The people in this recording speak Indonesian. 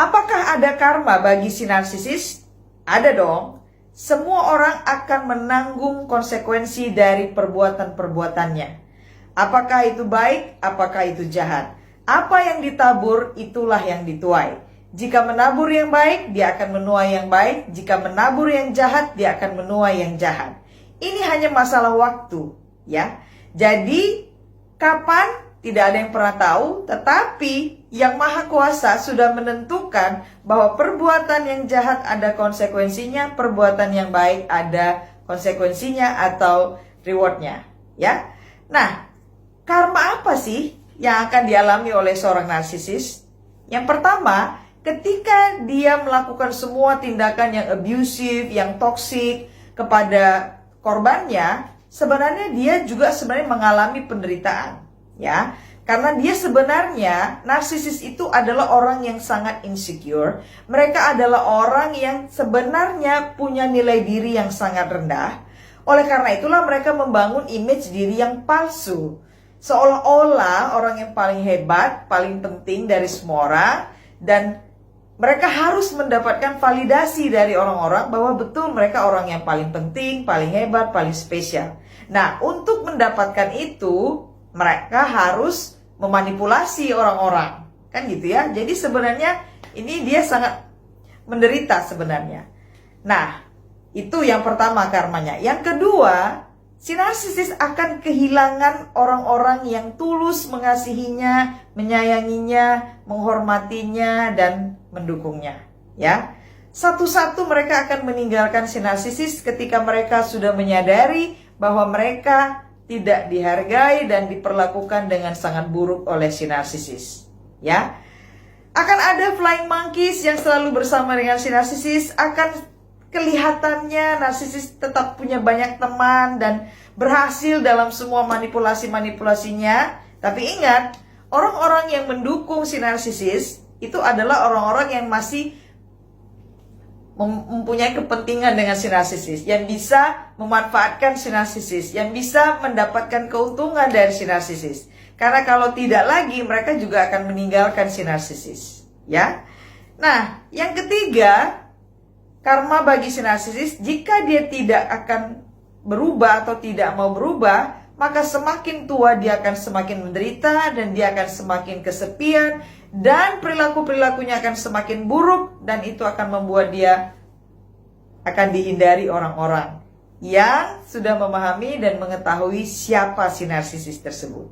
Apakah ada karma bagi si narsisis? Ada dong. Semua orang akan menanggung konsekuensi dari perbuatan-perbuatannya. Apakah itu baik? Apakah itu jahat? Apa yang ditabur, itulah yang dituai. Jika menabur yang baik, dia akan menuai yang baik. Jika menabur yang jahat, dia akan menuai yang jahat. Ini hanya masalah waktu, ya. Jadi, kapan? Tidak ada yang pernah tahu, tetapi Yang Maha Kuasa sudah menentukan bahwa perbuatan yang jahat ada konsekuensinya, perbuatan yang baik ada konsekuensinya atau rewardnya, ya. Nah, karma apa sih yang akan dialami oleh seorang narsisis? Yang pertama, ketika dia melakukan semua tindakan yang abusive, yang toksik kepada korbannya, sebenarnya dia juga mengalami penderitaan. Ya, karena dia sebenarnya narsisis itu adalah orang yang sangat insecure. Mereka adalah orang yang sebenarnya punya nilai diri yang sangat rendah. Oleh karena itulah mereka membangun image diri yang palsu. Seolah-olah orang yang paling hebat, paling penting dari semua orang, dan mereka harus mendapatkan validasi dari orang-orang bahwa betul mereka orang yang paling penting, paling hebat, paling spesial. Nah, untuk mendapatkan itu, mereka harus memanipulasi orang-orang, kan gitu ya. Jadi sebenarnya ini dia sangat menderita sebenarnya. Nah, itu yang pertama karmanya. Yang kedua, si narsisis akan kehilangan orang-orang yang tulus mengasihinya, menyayanginya, menghormatinya, dan mendukungnya, ya. Satu-satu mereka akan meninggalkan si narsisis ketika mereka sudah menyadari bahwa mereka tidak dihargai dan diperlakukan dengan sangat buruk oleh si narsisis, ya. Akan ada flying monkeys yang selalu bersama dengan si narsisis. Akan kelihatannya narsisis tetap punya banyak teman dan berhasil dalam semua manipulasi-manipulasinya. Tapi ingat, orang-orang yang mendukung si narsisis itu adalah orang-orang yang masih mempunyai kepentingan dengan si narsisis, yang bisa memanfaatkan si narsisis, yang bisa mendapatkan keuntungan dari si narsisis. Karena kalau tidak lagi, mereka juga akan meninggalkan si narsisis, ya. Nah, yang ketiga, karma bagi si narsisis, jika dia tidak akan berubah atau tidak mau berubah, maka semakin tua dia akan semakin menderita dan dia akan semakin kesepian dan perilaku-perilakunya akan semakin buruk, dan itu akan membuat dia akan dihindari orang-orang yang sudah memahami dan mengetahui siapa si narsisis tersebut.